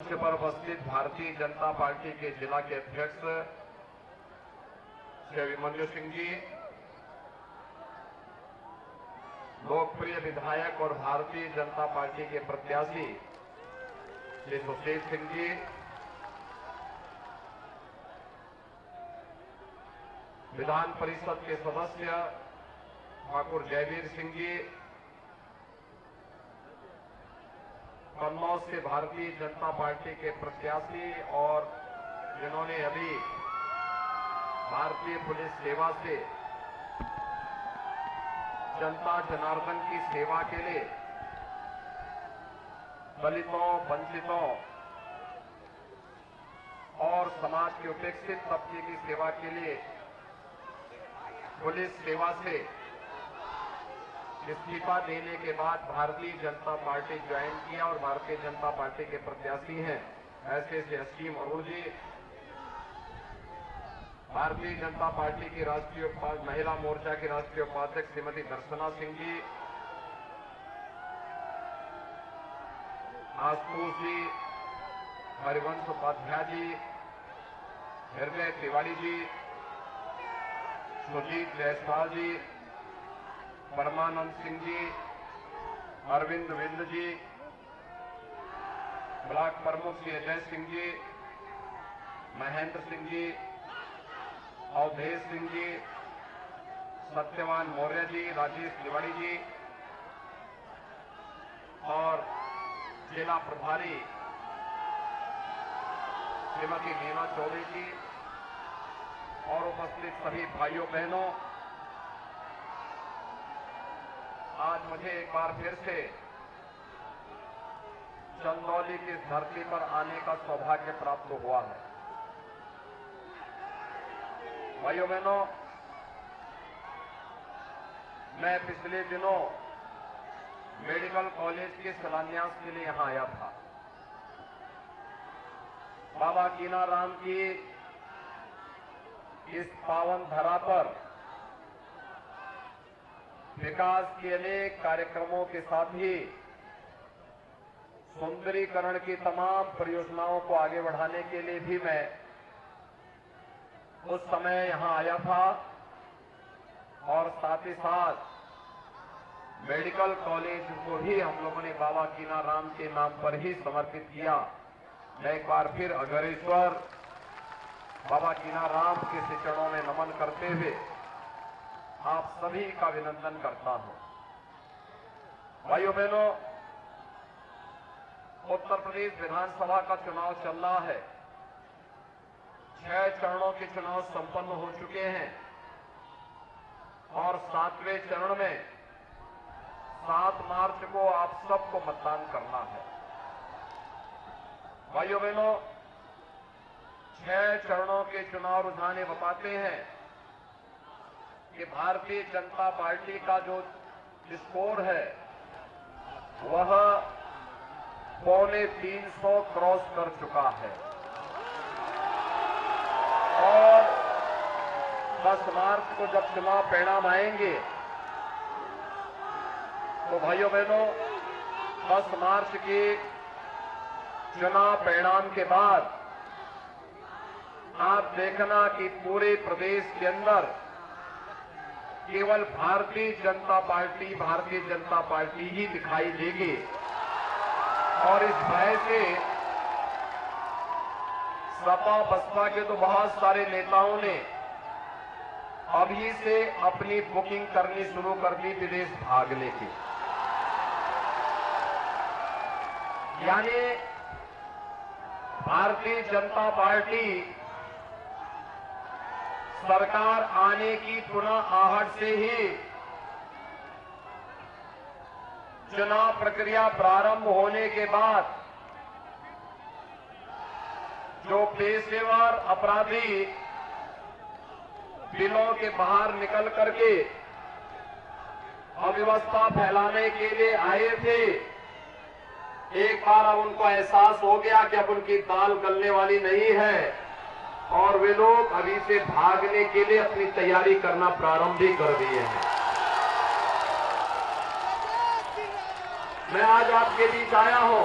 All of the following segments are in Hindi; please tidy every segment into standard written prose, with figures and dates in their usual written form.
पर उपस्थित भारतीय जनता पार्टी के जिला के अध्यक्ष श्री अभिमन्यु सिंह जी, लोकप्रिय विधायक और भारतीय जनता पार्टी के प्रत्याशी श्री सुशील सिंह जी, विधान परिषद के सदस्य ठाकुर जयवीर सिंह जी, कन्नौज से भारतीय जनता पार्टी के प्रत्याशी और जिन्होंने अभी भारतीय पुलिस सेवा से जनता जनार्दन की सेवा के लिए दलितों, वंचितों और समाज के उपेक्षित तबके की सेवा के लिए पुलिस सेवा से इस्तीफा देने के बाद भारतीय जनता पार्टी ज्वाइन किया और भारतीय जनता पार्टी के प्रत्याशी हैं ऐसे से हसीम अरूर जी, भारतीय जनता पार्टी की राष्ट्रीय महिला मोर्चा की राष्ट्रीय उपाध्यक्ष श्रीमती दर्शना सिंह जी, आशुतोष जी, हरिवंश उपाध्याय जी, हृदय तिवारी जी, सुजीत जायसवाल जी, परमानंद सिंह जी, अरविंद विंद जी, ब्लॉक प्रमुख श्री अजय सिंह जी, महेंद्र सिंह जी, अवधेश सिंह जी, सत्यवान मौर्य जी, राजेश तिवारी जी और जिला प्रभारी श्रीमती नीना चौधरी जी और उपस्थित सभी भाइयों बहनों, आज मुझे एक बार फिर से चंदौली की धरती पर आने का सौभाग्य प्राप्त हुआ है। भाइयों बहनों, मैं पिछले दिनों मेडिकल कॉलेज के शिलान्यास के लिए यहां आया था। बाबा कीनाराम की इस पावन धरा पर विकास के अनेक कार्यक्रमों के साथ ही सुंदरीकरण की तमाम परियोजनाओं को आगे बढ़ाने के लिए भी मैं उस समय यहां आया था और साथ ही साथ मेडिकल कॉलेज को भी हम लोगों ने बाबा कीनाराम के नाम पर ही समर्पित किया। मैं एक बार फिर अग्रेश्वर बाबा कीनाराम के चरणों में नमन करते हुए आप सभी का अभिनंदन करता हूं। भाइयों बहनों, उत्तर प्रदेश विधानसभा का चुनाव चल रहा है। 6 चरणों के चुनाव संपन्न हो चुके हैं और 7वें चरण में 7 मार्च को आप सबको मतदान करना है। भाइयों बहनों, 6 चरणों के चुनाव रुझाने बताते हैं कि भारतीय जनता पार्टी का जो स्कोर है वह 350 क्रॉस कर चुका है और 10 मार्च को जब चुनाव परिणाम आएंगे तो भाइयों बहनों 10 मार्च के चुनाव परिणाम के बाद आप देखना कि पूरे प्रदेश के अंदर केवल भारतीय जनता पार्टी ही दिखाई देगी और इस भय से सपा बसपा के तो बहुत सारे नेताओं ने अभी से अपनी बुकिंग करनी शुरू कर दी विदेश भागने की। यानी भारतीय जनता पार्टी सरकार आने की पुनः आहट से ही चुनाव प्रक्रिया प्रारंभ होने के बाद जो पेशेवर अपराधी बिलों के बाहर निकल करके अव्यवस्था फैलाने के लिए आए थे, एक बार अब उनको एहसास हो गया कि अब उनकी दाल गलने वाली नहीं है और वे लोग अभी से भागने के लिए अपनी तैयारी करना प्रारंभ भी कर दिए हैं। मैं आज आपके बीच आया हूं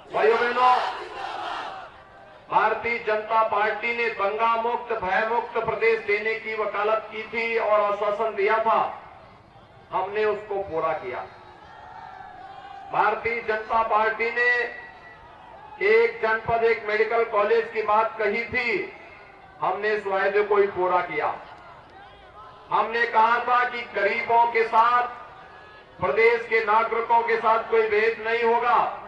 भाइयों बहनों, भारतीय जनता पार्टी ने दंगा मुक्त, भय मुक्त प्रदेश देने की वकालत की थी और आश्वासन दिया था। हमने उसको पूरा किया। भारतीय जनता पार्टी ने एक जनपद एक मेडिकल कॉलेज की बात कही थी, हमने इस वायदे को ही पूरा किया। हमने कहा था कि गरीबों के साथ, प्रदेश के नागरिकों के साथ कोई भेद नहीं होगा।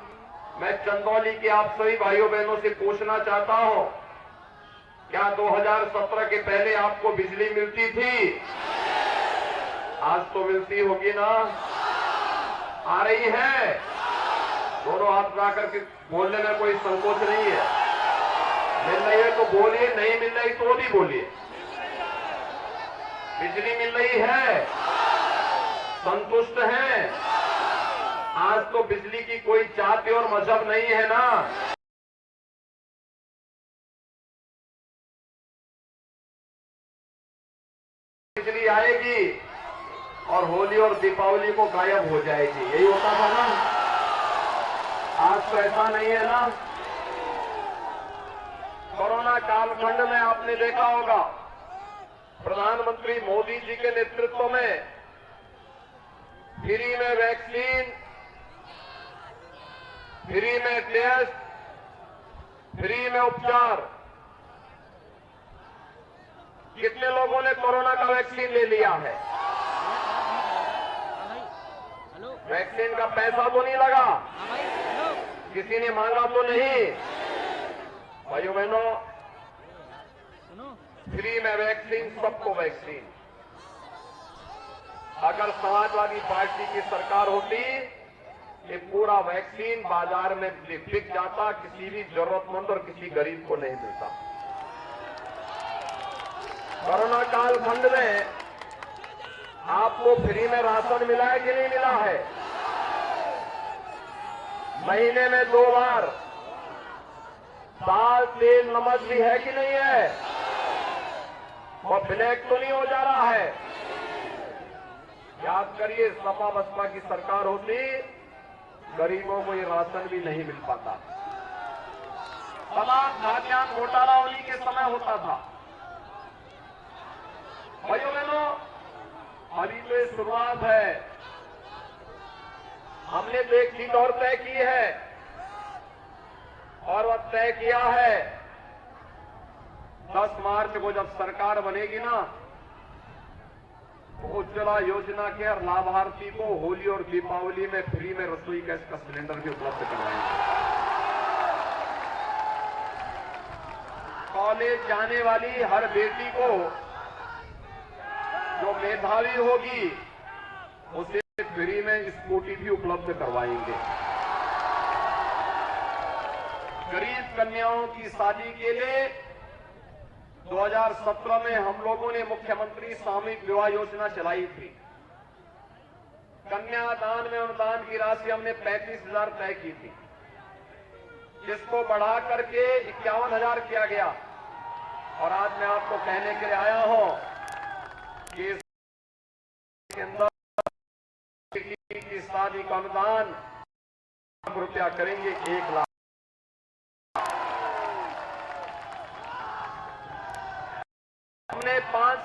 मैं चंदौली के आप सभी भाइयों बहनों से पूछना चाहता हूं, क्या 2017 के पहले आपको बिजली मिलती थी? आज तो मिलती होगी ना? आ रही है? दोनों हाथ ला करके बोलने में कोई संकोच नहीं है। मिल रही है तो बोलिए, नहीं मिल रही तो भी बोलिए। बिजली मिल रही है, संतुष्ट हैं? आज तो बिजली की कोई जाति और मजहब नहीं है ना। बिजली आएगी और होली और दीपावली को गायब हो जाएगी, यही होता था ना। आज तो ऐसा नहीं है ना। कोरोना कालखंड में आपने देखा होगा, प्रधानमंत्री मोदी जी के नेतृत्व में फ्री में वैक्सीन, फ्री में टेस्ट, फ्री में उपचार। कितने लोगों ने कोरोना का वैक्सीन ले लिया है? वैक्सीन का पैसा तो नहीं लगा, किसी ने मांगा तो नहीं। भाइयों बहनों, फ्री में वैक्सीन, सबको वैक्सीन। अगर समाजवादी पार्टी की सरकार होती, ये पूरा वैक्सीन बाजार में बिक जाता, किसी भी जरूरतमंद और किसी गरीब को नहीं मिलता। कोरोना कालखंड में आपको फ्री में राशन मिला है कि नहीं मिला है? महीने में 2 बार दाल, तेल, नमक भी है कि नहीं है? और ब्लैक तो नहीं हो जा रहा है? याद करिए, सपा बसपा की सरकार होती, गरीबों को ये राशन भी नहीं मिल पाता। तमाम खाद्यान्न घोटाला उन्हीं के समय होता था। भाइयों बहनों, अभी तो ये शुरुआत है। हमने तो एक चीज और तय की है, और वह तय किया है 10 मार्च को जब सरकार बनेगी ना, उज्ज्वला योजना के हर लाभार्थी को होली और दीपावली में फ्री में रसोई गैस का सिलेंडर भी उपलब्ध करवाएंगे। कॉलेज जाने वाली हर बेटी को, जो मेधावी होगी, उसे फ्री में स्कूटी भी उपलब्ध करवाएंगे। गरीब कन्याओं की शादी के लिए 2017 में हम लोगों ने मुख्यमंत्री सामूहिक विवाह योजना चलाई थी। कन्यादान में अनुदान की राशि हमने 35,000 तय की थी, जिसको बढ़ा करके 51,000 किया गया। और आज मैं आपको कहने के लिए आया हूं कि इसके अंदर की शादी का अनुदान रुपया करेंगे 1 लाख। हमने 5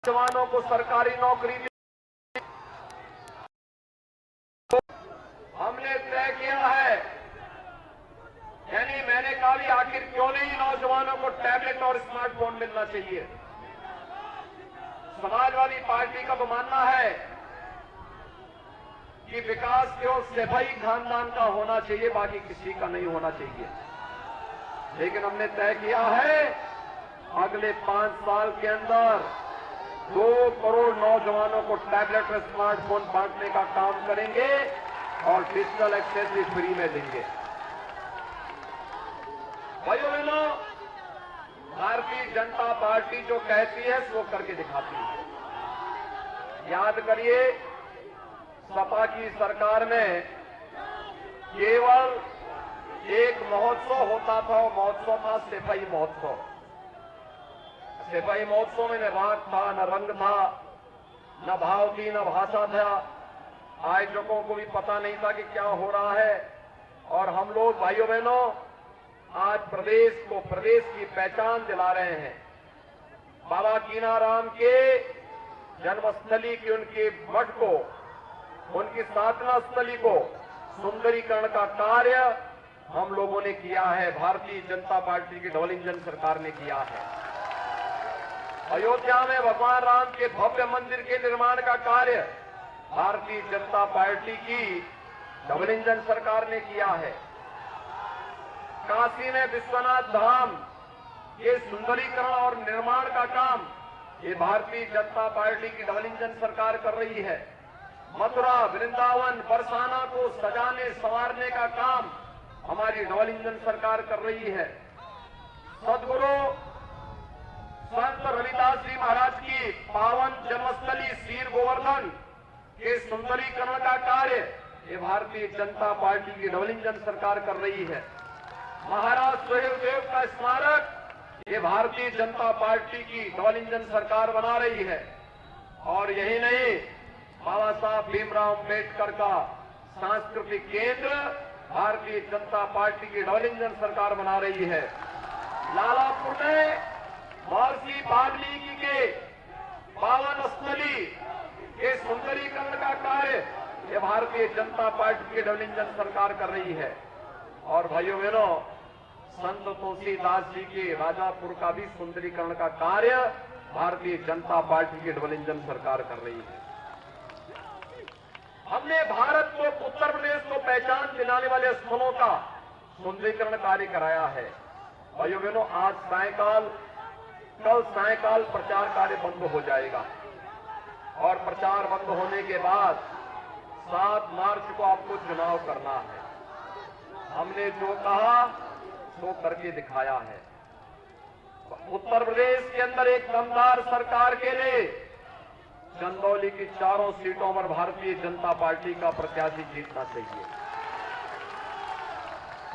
जवानों को सरकारी नौकरी दी। हमने तय किया है, यानी मैंने कहा भी आखिर क्यों नहीं नौजवानों को टैबलेट और स्मार्टफोन मिलना चाहिए। समाजवादी पार्टी का तो मानना है कि विकास केवल सिपाही खानदान का होना चाहिए, बाकी किसी का नहीं होना चाहिए। लेकिन हमने तय किया है, अगले 5 साल के अंदर 2 करोड़ नौजवानों को टैबलेट और स्मार्टफोन बांटने का काम करेंगे और डिजिटल एक्सेस भी फ्री में देंगे। भाइयों बहनों, भारतीय जनता पार्टी जो कहती है वो करके दिखाती है। याद करिए, सपा की सरकार में केवल एक महोत्सव होता था, वो महोत्सव था सिपाही महोत्सव। सिपाही महोत्सव में न राग था, न रंग था, न भाव थी, न भाषा था। आयोजकों को भी पता नहीं था कि क्या हो रहा है, और हम लोग भाइयों बहनों आज प्रदेश को प्रदेश की पहचान दिला रहे हैं। बाबा कीनाराम के जन्मस्थली की उनके मठ को, उनकी साधना स्थली को सुंदरीकरण का कार्य हम लोगों ने किया है, भारतीय जनता पार्टी की डबल इंजन सरकार ने किया है। अयोध्या में भगवान राम के भव्य मंदिर के निर्माण का कार्य भारतीय जनता पार्टी की डबल इंजन सरकार ने किया है। काशी में विश्वनाथ धाम के सुंदरीकरण और निर्माण का काम ये भारतीय जनता पार्टी की डबल इंजन सरकार कर रही है। मथुरा, वृंदावन, बरसाना को सजाने संवारने का काम हमारी डबल इंजन सरकार कर रही है। सदगुरु संत रविदास जी महाराज की पावन जन्मस्थली सीर गोवर्धन के सुंदरीकरण का कार्य ये भारतीय जनता पार्टी की डबल इंजन सरकार कर रही है। महाराज सुहेलदेव का स्मारक ये भारतीय जनता पार्टी की डबल इंजन सरकार बना रही है। और यही नहीं, बाबा साहब भीमराव अम्बेडकर का सांस्कृतिक केंद्र भारतीय जनता पार्टी की डबल इंजन सरकार बना रही है। लालापुर में महर्षि वाल्मीकि के पावन स्थली के सुंदरीकरण का कार्य ये भारतीय जनता पार्टी की डबल इंजन सरकार कर रही है। और भाइयों बहनों, संत तुलसीदास जी के राजापुर का भी सुंदरीकरण का कार्य भारतीय जनता पार्टी की डबल इंजन सरकार कर रही है। हमने भारत को, उत्तर प्रदेश को पहचान दिलाने वाले स्थलों का सुंदरीकरण कार्य कराया है। भाइयों बहनों, आज सायंकाल, कल सायंकाल प्रचार कार्य बंद हो जाएगा और प्रचार बंद होने के बाद 7 मार्च को आपको चुनाव करना है। हमने जो कहा वो करके दिखाया है। उत्तर प्रदेश के अंदर एक दमदार सरकार के लिए चंदौली की 4 सीटों पर भारतीय जनता पार्टी का प्रत्याशी जीतना चाहिए,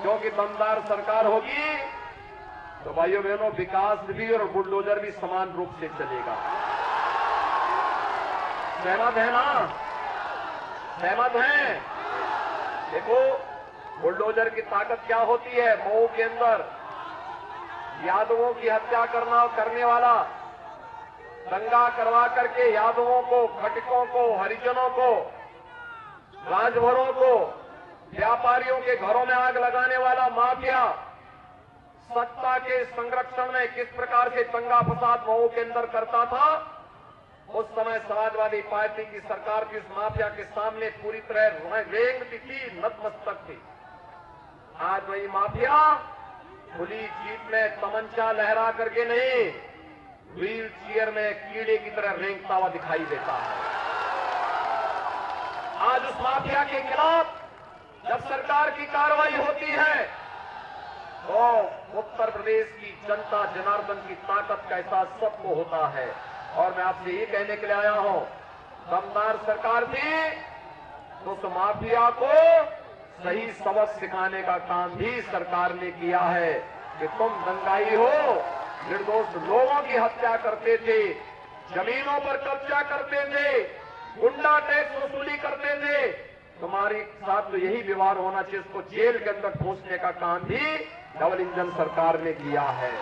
क्योंकि दमदार सरकार होगी तो भाइयों बहनों विकास भी और बुलडोजर भी समान रूप से चलेगा। सहमत है ना? सहमत हैं? देखो, बुलडोजर की ताकत क्या होती है। मऊ के अंदर यादवों की हत्या करने वाला दंगा करवा करके यादवों को, खटकों को, हरिजनों को, राजभरों को, व्यापारियों के घरों में आग लगाने वाला माफिया सत्ता के संरक्षण में किस प्रकार से दंगा फसाद मऊ के अंदर करता था, उस समय समाजवादी पार्टी की सरकार की उस माफिया के सामने पूरी तरह रेंगती थी, नतमस्तक थी। आज वही माफिया खुली जीप में तमंचा लहरा करके नहीं, व्हील चेयर में कीड़े की तरह रेंगता हुआ दिखाई देता है। आज उस माफिया के खिलाफ जब सरकार की कार्रवाई होती है तो उत्तर प्रदेश की जनता जनार्दन की ताकत का एहसास सबको होता है। और मैं आपसे ये कहने के लिए आया हूं, दमदार सरकार थी तो उस माफिया को सही सबक सिखाने का काम भी सरकार ने किया है कि तुम दंगाई हो, निर्दोष लोगों की हत्या करते थे, जमीनों पर कब्जा करते थे, गुंडा टैक्स वसूली करते थे, तुम्हारे साथ तो यही व्यवहार होना चाहिए, उसको जेल के अंदर ठूंसने का काम भी डबल इंजन सरकार ने किया है।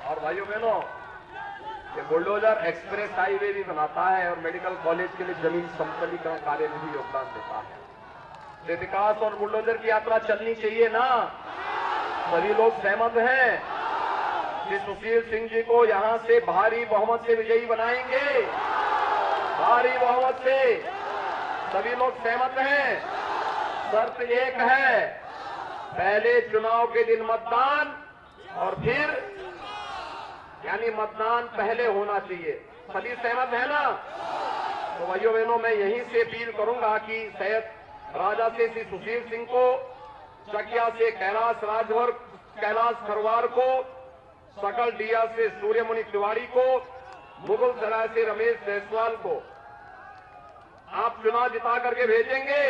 और भाइयों बहनों, ये बुलडोजर एक्सप्रेस हाईवे भी बनाता है और मेडिकल कॉलेज के लिए जमीन समतलीकरण कार्य में भी योगदान देता है। ये विकास और बुलडोजर की यात्रा चलनी चाहिए ना? सभी लोग सहमत हैं कि सुशील सिंह जी को यहां से भारी बहुमत से विजयी बनाएंगे? भारी बहुमत से सभी लोग सहमत हैं। शर्त एक है, पहले चुनाव के दिन मतदान और फिर यानी मतदान पहले होना चाहिए। सभी सहमत है ना? तो भाइयों बहनों, मैं यहीं से अपील करूंगा कि शायद राजा से श्री सुशील सिंह को, चकिया से कैलाश राजभर, कैलाश खरवार को, सकल डिया से सूर्यमुनि तिवारी को, मुगल सराय से रमेश जायसवाल को आप चुनाव जिता करके भेजेंगे।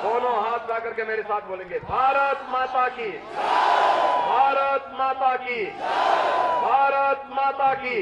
दोनों हाथ ला करके मेरे साथ बोलेंगे, भारत माता की, भारत माता की, भारत माता की।